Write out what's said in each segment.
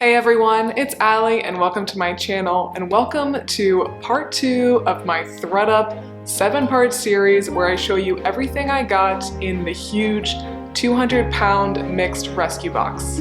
Hey everyone, it's Allie and welcome to my channel and welcome to part 2 of my ThredUp 7-part series where I show you everything I got in the huge 200-pound mixed rescue box.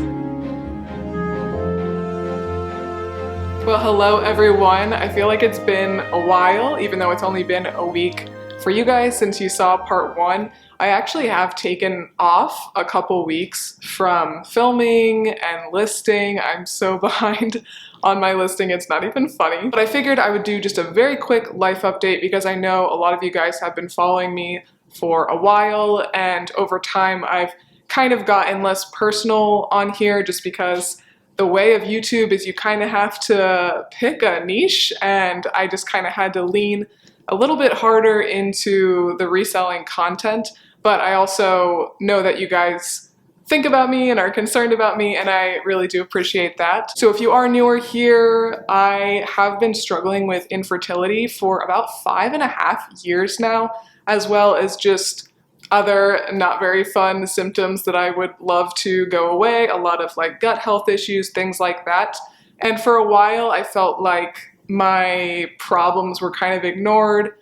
Well, hello everyone. I feel like it's been a while, even though it's only been a week for you guys since you saw part 1. I actually have taken off a couple weeks from filming and listing. I'm so behind on my listing, it's not even funny. But I figured I would do just a very quick life update because I know a lot of you guys have been following me for a while, and over time I've kind of gotten less personal on here just because the way of YouTube is you kind of have to pick a niche, and I just kind of had to lean a little bit harder into the reselling content. But I also know that you guys think about me and are concerned about me, and I really do appreciate that. So if you are newer here, I have been struggling with infertility for about 5.5 years now, as well as just other not very fun symptoms that I would love to go away, a lot of like gut health issues, things like that. And for a while I felt like my problems were kind of ignored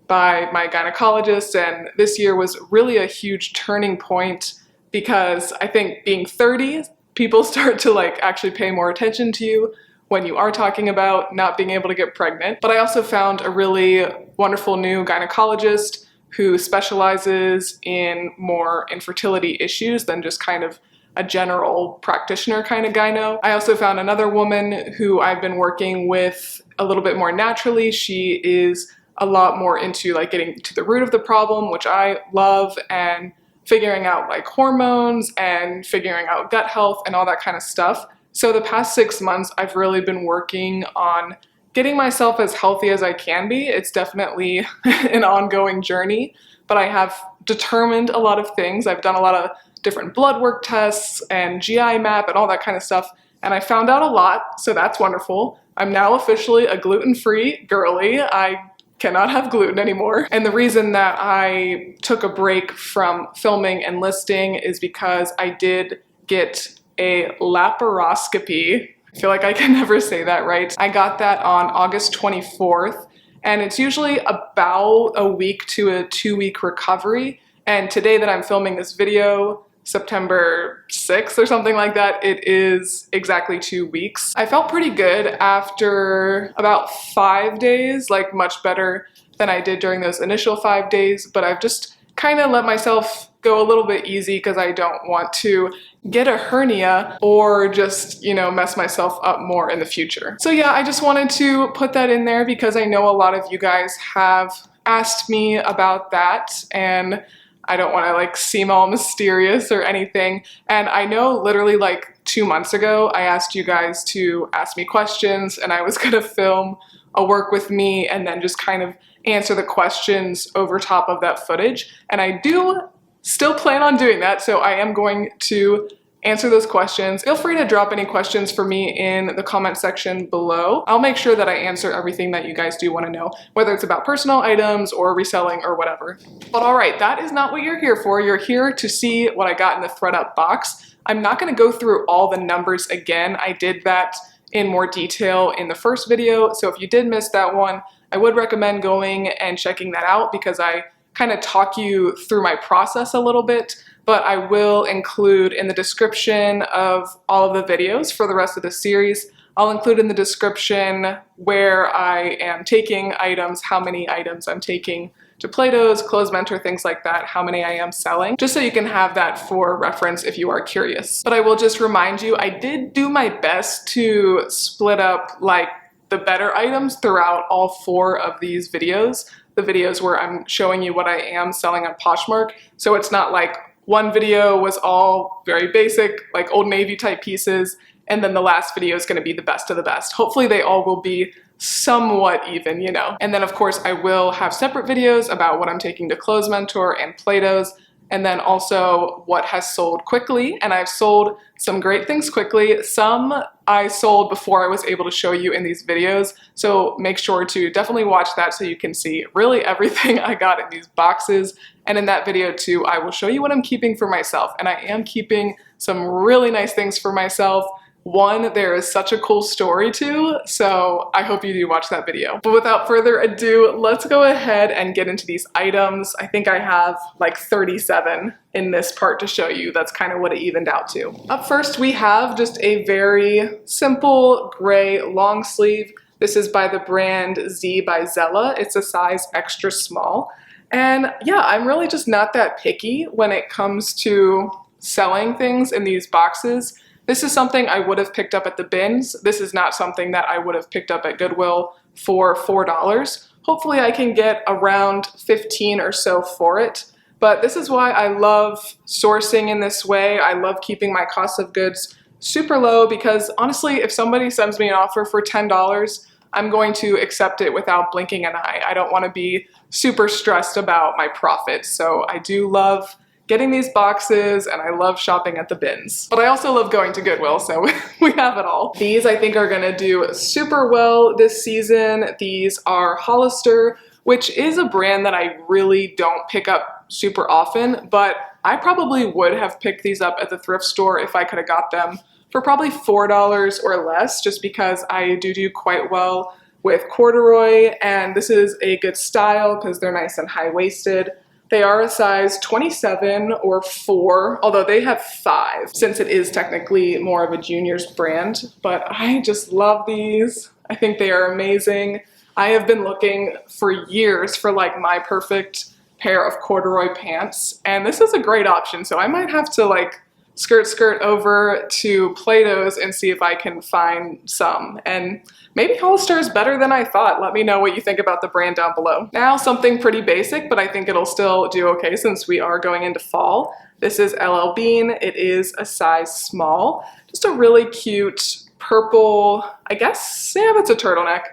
by my gynecologist, and this year was really a huge turning point because I think being 30, people start to like actually pay more attention to you when you are talking about not being able to get pregnant. But I also found a really wonderful new gynecologist who specializes in more infertility issues than just kind of a general practitioner kind of gyno. I also found another woman who I've been working with a little bit more naturally. She is a lot more into like getting to the root of the problem, which I love, and figuring out like hormones and figuring out gut health and all that kind of stuff. So the past 6 months I've really been working on getting myself as healthy as I can be. It's definitely an ongoing journey, but I have determined a lot of things. I've done a lot of different blood work tests and GI map and all that kind of stuff, and I found out a lot, so that's wonderful. I'm now officially a gluten-free girly. I cannot have gluten anymore. And the reason that I took a break from filming and listing is because I did get a laparoscopy. I feel like I can never say that right. I got that on August 24th, and it's usually about a week to a 2-week recovery. And today that I'm filming this video, September 6th or something like that, it is exactly 2 weeks. I felt pretty good after about 5 days, like much better than I did during those initial 5 days, but I've just kind of let myself go a little bit easy because I don't want to get a hernia or just, you know, mess myself up more in the future. So yeah, I just wanted to put that in there because I know a lot of you guys have asked me about that, and I don't want to like seem all mysterious or anything. And I know literally like 2 months ago, I asked you guys to ask me questions, and I was gonna film a work with me and then just kind of answer the questions over top of that footage. And I do still plan on doing that, so I am going to answer those questions. Feel free to drop any questions for me in the comment section below. I'll make sure that I answer everything that you guys do want to know, whether it's about personal items or reselling or whatever. But all right, that is not what you're here for. You're here to see what I got in the ThredUp box. I'm not going to go through all the numbers again. I did that in more detail in the first video, so if you did miss that one, I would recommend going and checking that out because I kind of talk you through my process a little bit. But I will include in the description of all of the videos for the rest of the series, I'll include in the description where I am taking items, how many items I'm taking to Plato's, Clothes Mentor, things like that, how many I am selling, just so you can have that for reference if you are curious. But I will just remind you, I did do my best to split up like the better items throughout all 4 of these videos, the videos where I'm showing you what I am selling on Poshmark. So it's not like one video was all very basic, like Old Navy type pieces, and then the last video is going to be the best of the best. Hopefully they all will be somewhat even, you know. And then of course I will have separate videos about what I'm taking to Clothes Mentor and Plato's, and then also what has sold quickly. And I've sold some great things quickly. Some I sold before I was able to show you in these videos. So make sure to definitely watch that so you can see really everything I got in these boxes. And in that video too, I will show you what I'm keeping for myself. And I am keeping some really nice things for myself. one there is such a cool story to, so I hope you do watch that video. But without further ado, let's go ahead and get into these items. I think I have like 37 in this part to show you. That's kind of what it evened out to. Up first, we have just a very simple gray long sleeve. This is by the brand Z by Zella. It's a size extra small. And yeah, I'm really just not that picky when it comes to selling things in these boxes. This is something I would have picked up at the bins. This is not something that I would have picked up at Goodwill for $4. Hopefully I can get around 15 or so for it. But this is why I love sourcing in this way. I love keeping my cost of goods super low because honestly, if somebody sends me an offer for $10, I'm going to accept it without blinking an eye. I don't want to be super stressed about my profits. So I do love getting these boxes and I love shopping at the bins. But I also love going to Goodwill, so we have it all. These I think are gonna do super well this season. These are Hollister, which is a brand that I really don't pick up super often, but I probably would have picked these up at the thrift store if I could have got them for probably $4 or less, just because I do quite well with corduroy, and this is a good style because they're nice and high-waisted. They are a size 27 or 4, although they have 5 since it is technically more of a juniors brand, but I just love these. I think they are amazing. I have been looking for years for like my perfect pair of corduroy pants, and this is a great option, so I might have to like skirt over to Plato's and see if I can find some. And maybe Hollister is better than I thought. Let me know what you think about the brand down below. Now something pretty basic, but I think it'll still do okay since we are going into fall. This is LL Bean. It is a size small. Just a really cute purple, I guess, yeah, that's a turtleneck.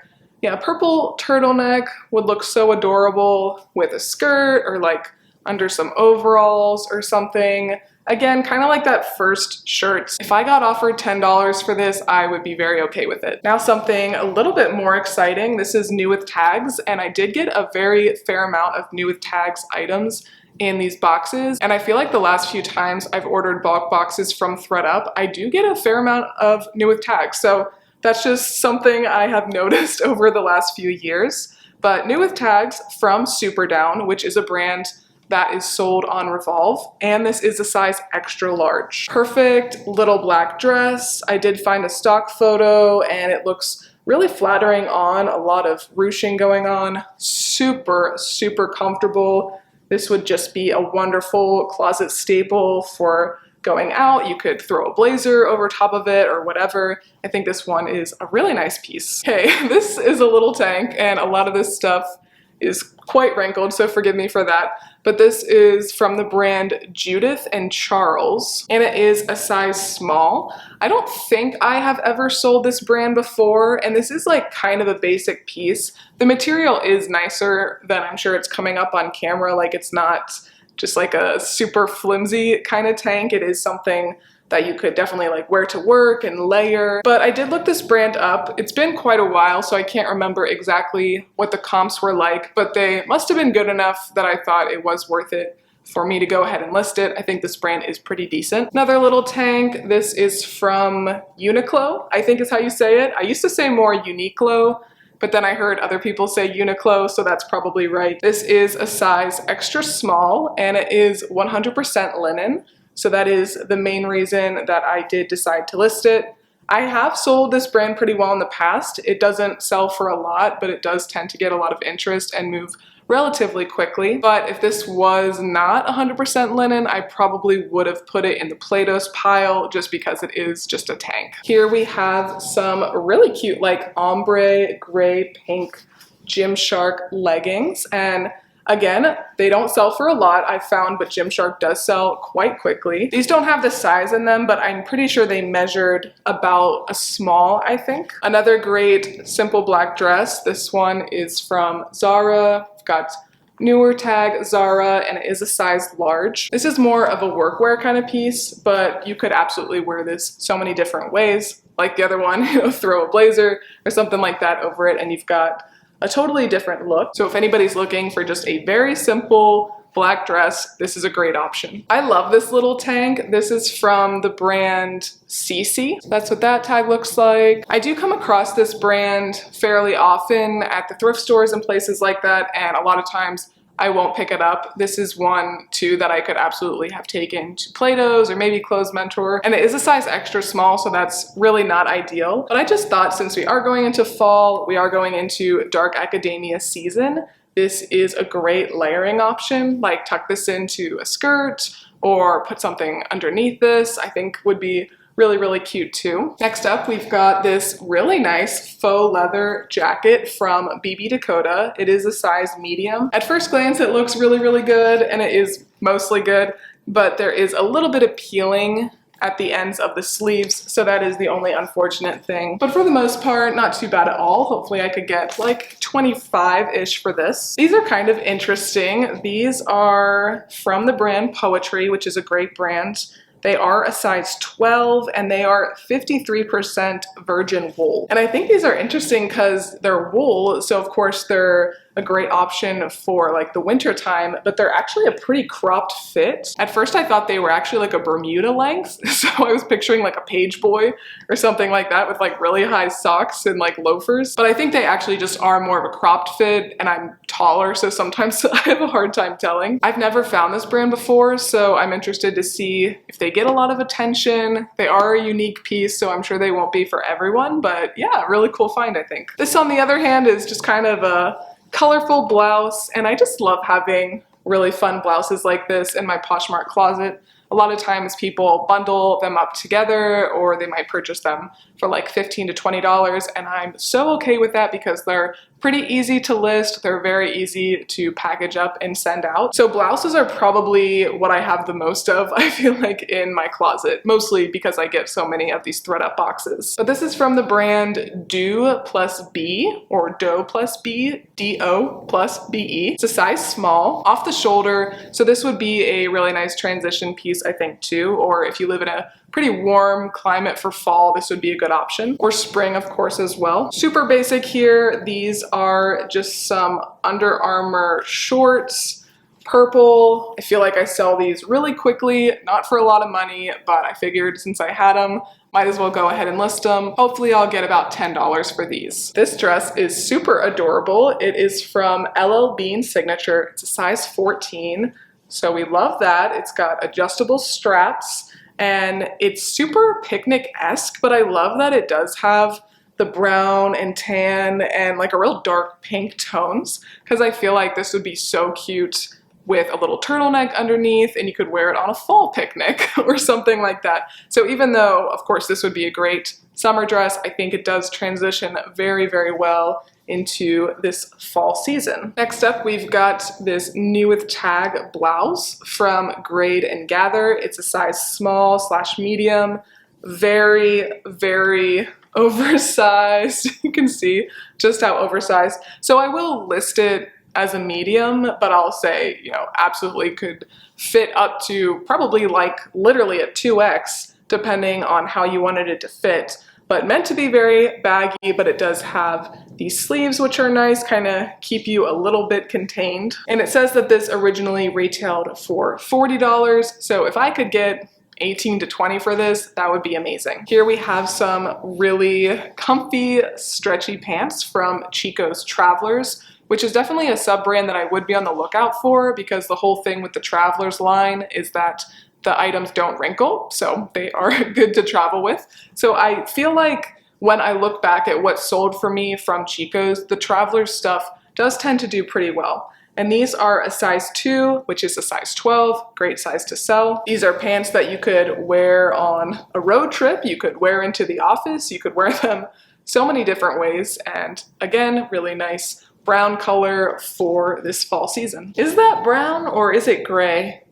Yeah, purple turtleneck would look so adorable with a skirt or like under some overalls or something. Again, kind of like that first shirt. If I got offered $10 for this, I would be very okay with it. Now something a little bit more exciting. This is new with tags, and I did get a very fair amount of new with tags items in these boxes. And I feel like the last few times I've ordered bulk boxes from ThredUp, I do get a fair amount of new with tags. So that's just something I have noticed over the last few years. But new with tags from Superdown, which is a brand that is sold on Revolve, and this is a size extra large. Perfect little black dress. I did find a stock photo and it looks really flattering on, a lot of ruching going on. Super, super comfortable. This would just be a wonderful closet staple for going out. You could throw a blazer over top of it or whatever. I think this one is a really nice piece. Okay, this is a little tank and a lot of this stuff is quite wrinkled, so forgive me for that. But this is from the brand Judith and Charles, and it is a size small. I don't think I have ever sold this brand before, and this is like kind of a basic piece. The material is nicer than I'm sure it's coming up on camera. Like it's not just like a super flimsy kind of tank. It is something that you could definitely like wear to work and layer. But I did look this brand up. It's been quite a while, so I can't remember exactly what the comps were like, but they must have been good enough that I thought it was worth it for me to go ahead and list it. I think this brand is pretty decent. Another little tank. This is from Uniqlo, I think is how you say it. I used to say more Uniqlo, but then I heard other people say Uniqlo, so that's probably right. This is a size extra small, and it is 100% linen. So that is the main reason that I did decide to list it. I have sold this brand pretty well in the past. It doesn't sell for a lot, but it does tend to get a lot of interest and move relatively quickly. But if this was not 100% linen, I probably would have put it in the Plato's pile just because it is just a tank. Here we have some really cute like ombre gray pink Gymshark leggings, and again, they don't sell for a lot, I've found, but Gymshark does sell quite quickly. These don't have the size in them, but I'm pretty sure they measured about a small, I think. Another great simple black dress. This one is from Zara. I've got newer tag Zara, and it is a size large. This is more of a workwear kind of piece, but you could absolutely wear this so many different ways. Like the other one, throw a blazer or something like that over it, and you've got a totally different look. So if anybody's looking for just a very simple black dress, this is a great option. I love this little tank. This is from the brand Cece. That's what that tag looks like. I do come across this brand fairly often at the thrift stores and places like that, and a lot of times I won't pick it up. This is one too that I could absolutely have taken to Plato's or maybe Clothes Mentor, and it is a size extra small, so that's really not ideal. But I just thought, since we are going into fall, we are going into dark academia season, this is a great layering option. Like, tuck this into a skirt or put something underneath this, I think would be really cute too. Next up, we've got this really nice faux leather jacket from BB Dakota. It is a size medium. At first glance, it looks really good, and it is mostly good, but there is a little bit of peeling at the ends of the sleeves, so that is the only unfortunate thing. But for the most part, not too bad at all. Hopefully I could get like 25-ish for this. These are kind of interesting. These are from the brand Poetry, which is a great brand. They are a size 12 and they are 53% virgin wool. And I think these are interesting because they're wool, so of course they're a great option for like the winter time, but they're actually a pretty cropped fit. At first I thought they were actually like a Bermuda length, so I was picturing like a page boy or something like that with like really high socks and like loafers. But I think they actually just are more of a cropped fit, and I'm taller, so sometimes I have a hard time telling. I've never found this brand before, so I'm interested to see if they get a lot of attention. They are a unique piece, so I'm sure they won't be for everyone, but yeah, really cool find, I think. This, on the other hand, is just kind of a colorful blouse, and I just love having really fun blouses like this in my Poshmark closet. A lot of times people bundle them up together, or they might purchase them for like $15 to $20, and I'm so okay with that because they're pretty easy to list. They're very easy to package up and send out. So blouses are probably what I have the most of, I feel like, in my closet, mostly because I get so many of these ThredUp boxes. But this is from the brand Do plus B, or Doe plus B, D-O plus B-E. It's a size small, off the shoulder, so this would be a really nice transition piece, I think, too, or if you live in a pretty warm climate for fall, this would be a good option, or spring, of course, as well. Super basic here. These are just some Under Armour shorts, purple. I feel like I sell these really quickly, not for a lot of money, but I figured since I had them, might as well go ahead and list them. Hopefully I'll get about $10 for these. This dress is super adorable. It is from LL Bean Signature. It's a size 14, so we love that. It's got adjustable straps, and it's super picnic-esque, but I love that it does have the brown and tan and like a real dark pink tones, because I feel like this would be so cute with a little turtleneck underneath, and you could wear it on a fall picnic or something like that. So even though, of course, this would be a great summer dress, I think it does transition very well into this fall season. Next up, we've got this New with Tag blouse from Grade and Gather. It's a size small / medium, very oversized. You can see just how oversized. So I will list it as a medium, but I'll say, you know, absolutely could fit up to probably like literally a 2X, depending on how you wanted it to fit. But meant to be very baggy, but it does have these sleeves, which are nice, kind of keep you a little bit contained. And it says that this originally retailed for $40, so if I could get 18 to 20 for this, that would be amazing. Here we have some really comfy, stretchy pants from Chico's Travelers, which is definitely a sub-brand that I would be on the lookout for, because the whole thing with the Travelers line is that the items don't wrinkle, so they are good to travel with. So I feel like when I look back at what sold for me from Chico's, the Travelers stuff does tend to do pretty well. And these are a size 2, which is a size 12, great size to sell. These are pants that you could wear on a road trip, you could wear into the office, you could wear them so many different ways, and again, really nice brown color for this fall season. Is that brown or is it gray?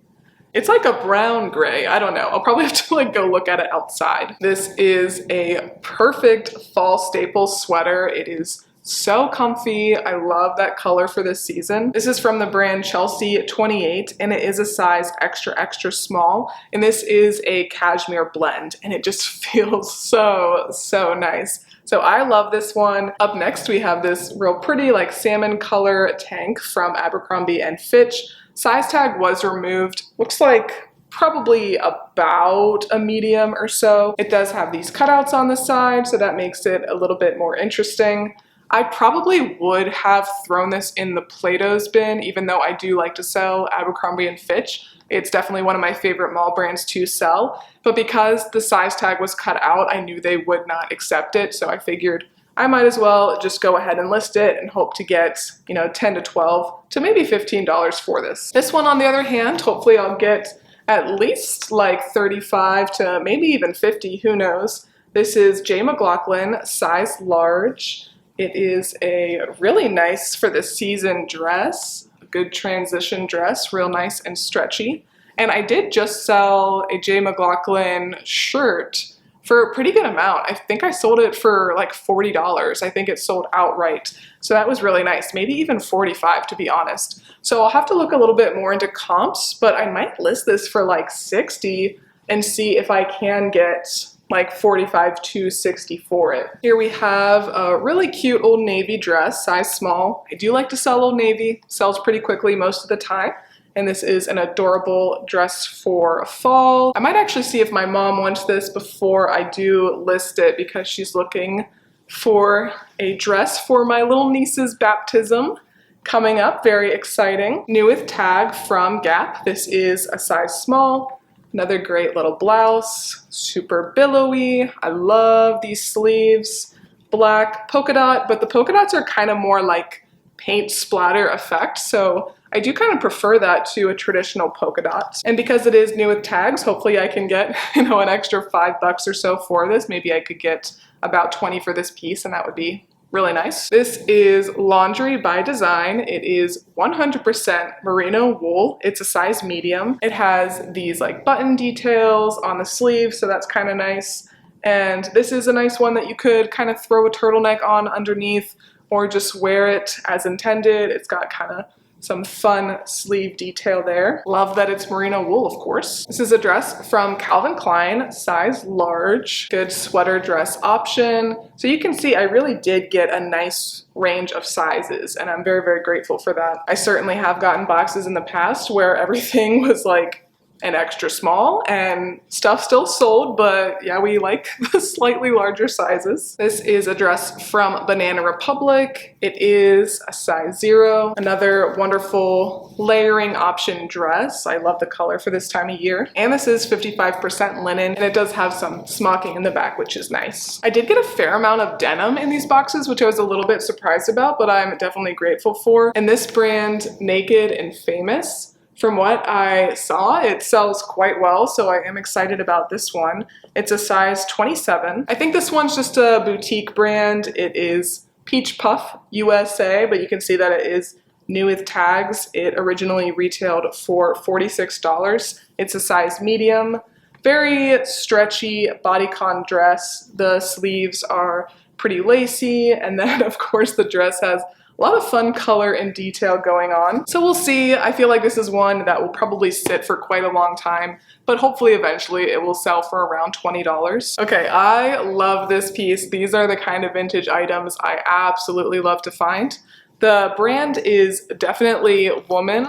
It's like a brown gray, I don't know. I'll probably have to like go look at it outside. This is a perfect fall staple sweater. It is so comfy. I love that color for this season. This is from the brand Chelsea 28, and it is a size extra small. And this is a cashmere blend, and it just feels so nice. So I love this one. Up next, we have this real pretty like salmon color tank from Abercrombie & Fitch. Size tag was removed. Looks like probably about a medium or so. It does have these cutouts on the side, so that makes it a little bit more interesting. I probably would have thrown this in the Plato's bin, even though I do like to sell Abercrombie & Fitch. It's definitely one of my favorite mall brands to sell, but because the size tag was cut out, I knew they would not accept it, so I figured I might as well just go ahead and list it and hope to get, you know, 10 to 12 to maybe $15 for this. This one, on the other hand, hopefully I'll get at least like 35 to maybe even 50, who knows. This is J. McLaughlin, size large. It is a really nice for the season dress, a good transition dress, real nice and stretchy. And I did just sell a J. McLaughlin shirt for a pretty good amount. I think I sold it for like $40. I think it sold outright. So that was really nice, maybe even 45 to be honest. So I'll have to look a little bit more into comps, but I might list this for like 60 and see if I can get like 45 to 60 for it. Here we have a really cute Old Navy dress, size small. I do like to sell Old Navy, sells pretty quickly most of the time. And this is an adorable dress for fall. I might actually see if my mom wants this before I do list it because she's looking for a dress for my little niece's baptism coming up, very exciting. New with tag from Gap. This is a size small. Another great little blouse, super billowy. I love these sleeves. Black polka dot, but the polka dots are kind of more like paint splatter effect, so I do kind of prefer that to a traditional polka dot. And because it is new with tags, hopefully I can get, you know, an extra $5 or so for this. Maybe I could get about 20 for this piece, and that would be really nice. This is Laundry by Design. It is 100% merino wool. It's a size medium. It has these like button details on the sleeve, so that's kind of nice. And this is a nice one that you could kind of throw a turtleneck on underneath or just wear it as intended. It's got kind of some fun sleeve detail there. Love that it's merino wool, of course. This is a dress from Calvin Klein, size large. Good sweater dress option. So you can see I really did get a nice range of sizes, and I'm very, very grateful for that. I certainly have gotten boxes in the past where everything was like an extra small and stuff still sold, but yeah, we like the slightly larger sizes. This is a dress from Banana Republic. It is a size 0. Another wonderful layering option dress. I love the color for this time of year. And this is 55% linen, and it does have some smocking in the back, which is nice. I did get a fair amount of denim in these boxes, which I was a little bit surprised about, but I'm definitely grateful for. And this brand, Naked and Famous, from what I saw, it sells quite well, so I am excited about this one. It's a size 27. I think this one's just a boutique brand. It is Peach Puff USA, but you can see that it is new with tags. It originally retailed for $46. It's a size medium. Very stretchy bodycon dress. The sleeves are pretty lacy, and then of course the dress has a lot of fun color and detail going on. So we'll see. I feel like this is one that will probably sit for quite a long time, but hopefully eventually it will sell for around $20. Okay, I love this piece. These are the kind of vintage items I absolutely love to find. The brand is definitely woman.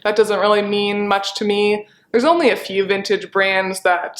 That doesn't really mean much to me. There's only a few vintage brands that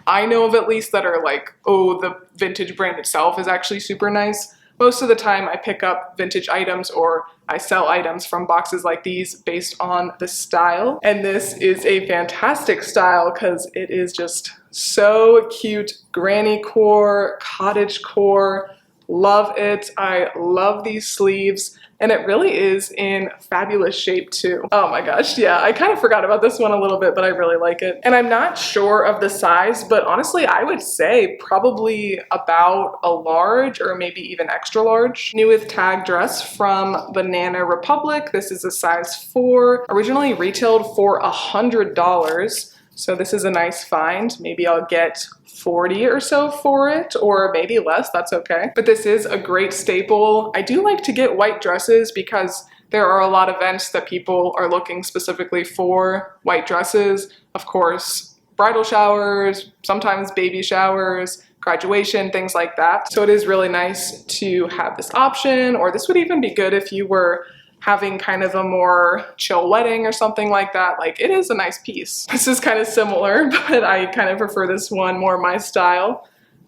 I know of at least that are like, oh, the vintage brand itself is actually super nice. Most of the time I pick up vintage items or I sell items from boxes like these based on the style. And this is a fantastic style because it is just so cute. Granny core, cottage core, love it. I love these sleeves. And it really is in fabulous shape too. Oh my gosh, yeah, I kind of forgot about this one a little bit, but I really like it. And I'm not sure of the size, but honestly, I would say probably about a large or maybe even extra large. New with tag dress from Banana Republic. This is a size 4. Originally retailed for $100. So this is a nice find. Maybe I'll get 40 or so for it, or maybe less, that's okay. But this is a great staple. I do like to get white dresses because there are a lot of events that people are looking specifically for white dresses. Of course, bridal showers, sometimes baby showers, graduation, things like that. So it is really nice to have this option, or this would even be good if you were having kind of a more chill wedding or something like that. Like, it is a nice piece. This is kind of similar, but I kind of prefer this one, more my style.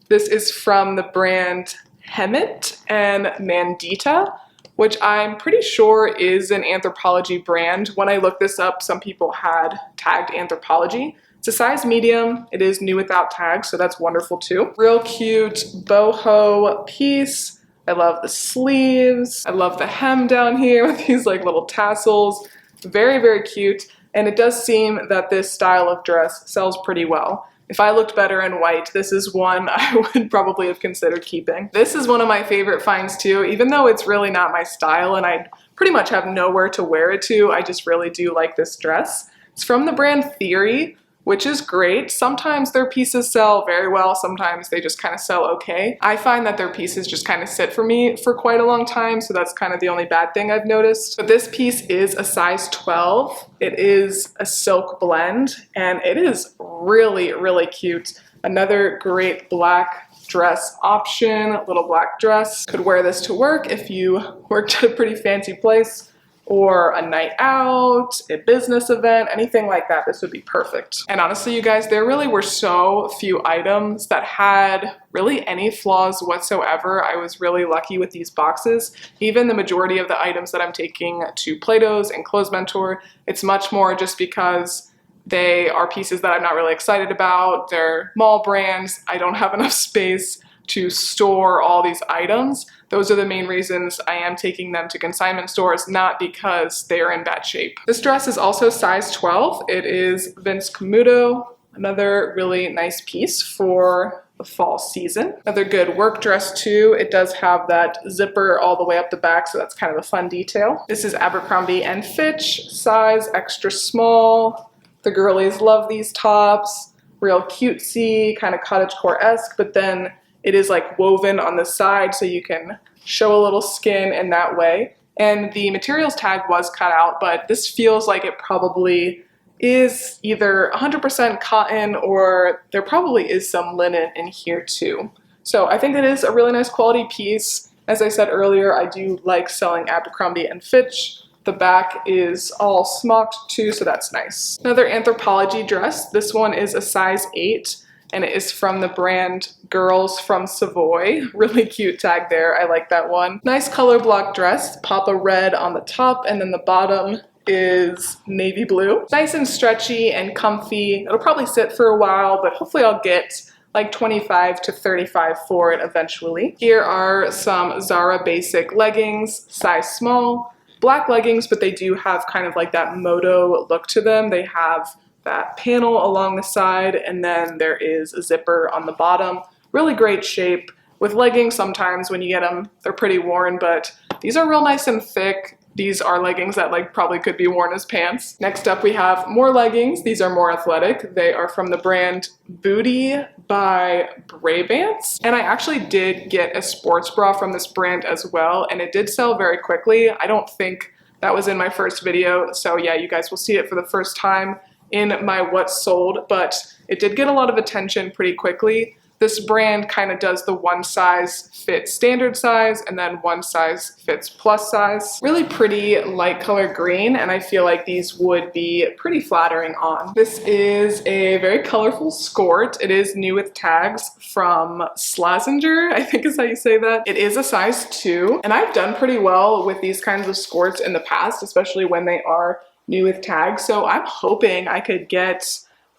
This is from the brand Hemet and Mandita, which I'm pretty sure is an Anthropologie brand. When I looked this up, some people had tagged Anthropologie. It's a size medium. It is new without tags, so that's wonderful too. Real cute boho piece. I love the sleeves. I love the hem down here with these like little tassels. Very, very cute. And it does seem that this style of dress sells pretty well. If I looked better in white, this is one I would probably have considered keeping. This is one of my favorite finds too, even though it's really not my style and I pretty much have nowhere to wear it to. I just really do like this dress. It's from the brand Theory, which is great. Sometimes their pieces sell very well, sometimes they just kind of sell okay. I find that their pieces just kind of sit for me for quite a long time, so that's kind of the only bad thing I've noticed. But this piece is a size 12. It is a silk blend, and it is really, really cute. Another great black dress option, little black dress. Could wear this to work if you worked at a pretty fancy place, or a night out, a business event, anything like that. This would be perfect. And honestly, you guys, there really were so few items that had really any flaws whatsoever. I was really lucky with these boxes. Even the majority of the items that I'm taking to Plato's and Clothes Mentor, it's much more just because they are pieces that I'm not really excited about. They're mall brands. I don't have enough space to store all these items. Those are the main reasons I am taking them to consignment stores, not because they are in bad shape. This dress is also size 12. It is Vince Camuto, another really nice piece for the fall season. Another good work dress too. It does have that zipper all the way up the back, so that's kind of a fun detail. This is Abercrombie & Fitch, size extra small. The girlies love these tops. Real cutesy, kind of cottagecore-esque, but then it is like woven on the side so you can show a little skin in that way. And the materials tag was cut out, but this feels like it probably is either 100% cotton, or there probably is some linen in here too. So I think it is a really nice quality piece. As I said earlier, I do like selling Abercrombie & Fitch. The back is all smocked too, so that's nice. Another Anthropologie dress. This one is a size 8. And it is from the brand Girls from Savoy. Really cute tag there. I like that one. Nice color block dress. Papa red on the top, and then the bottom is navy blue. Nice and stretchy and comfy. It'll probably sit for a while, but hopefully I'll get like 25 to 35 for it eventually. Here are some Zara basic leggings, size small. Black leggings, but they do have kind of like that moto look to them. They have that panel along the side, and then there is a zipper on the bottom. Really great shape. With leggings, sometimes when you get them, they're pretty worn, but these are real nice and thick. These are leggings that like probably could be worn as pants. Next up, we have more leggings. These are more athletic. They are from the brand Booty by Brabants. And I actually did get a sports bra from this brand as well, and it did sell very quickly. I don't think that was in my first video, so yeah, you guys will see it for the first time in my what's sold, but it did get a lot of attention pretty quickly. This brand kind of does the one size fits standard size and then one size fits plus size. Really pretty light color green, and I feel like these would be pretty flattering on. This is a very colorful skirt. It is new with tags from Slazenger, I think is how you say that. It is a size 2, and I've done pretty well with these kinds of skirts in the past, especially when they are new with tags, so I'm hoping I could get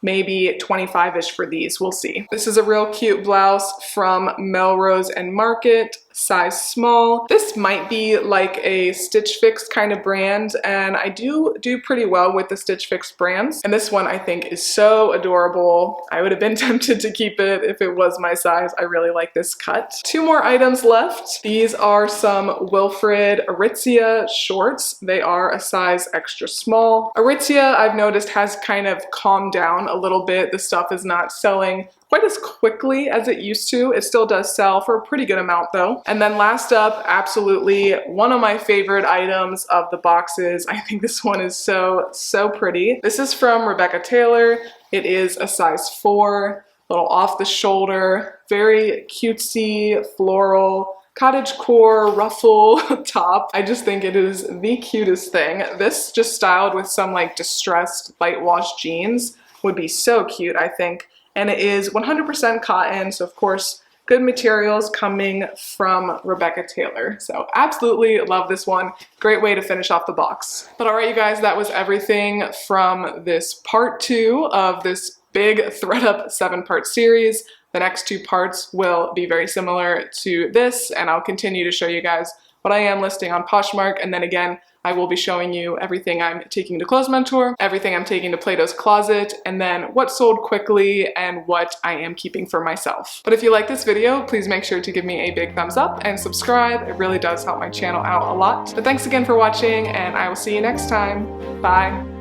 maybe 25-ish for these. We'll see. This is a real cute blouse from Melrose and Market, size small. This might be like a Stitch Fix kind of brand, and I do pretty well with the Stitch Fix brands. And this one I think is so adorable. I would have been tempted to keep it if it was my size. I really like this cut. 2 more items left. These are some Wilfred Aritzia shorts. They are a size extra small. Aritzia, I've noticed, has kind of calmed down a little bit. The stuff is not selling quite as quickly as it used to. It still does sell for a pretty good amount though. And then last up, absolutely one of my favorite items of the boxes. I think this one is so pretty. This is from Rebecca Taylor. It is a size 4, a little off the shoulder, very cutesy, floral, cottagecore ruffle top. I just think it is the cutest thing. This just styled with some like distressed light wash jeans would be so cute, I think. And it is 100% cotton, so of course, good materials coming from Rebecca Taylor. So absolutely love this one. Great way to finish off the box. But all right, you guys, that was everything from this part 2 of this big ThredUp 7-part series. The next 2 parts will be very similar to this, and I'll continue to show you guys what I am listing on Poshmark, and then again, I will be showing you everything I'm taking to Clothes Mentor, everything I'm taking to Plato's Closet, and then what sold quickly and what I am keeping for myself. But if you like this video, please make sure to give me a big thumbs up and subscribe. It really does help my channel out a lot. But thanks again for watching, and I will see you next time. Bye.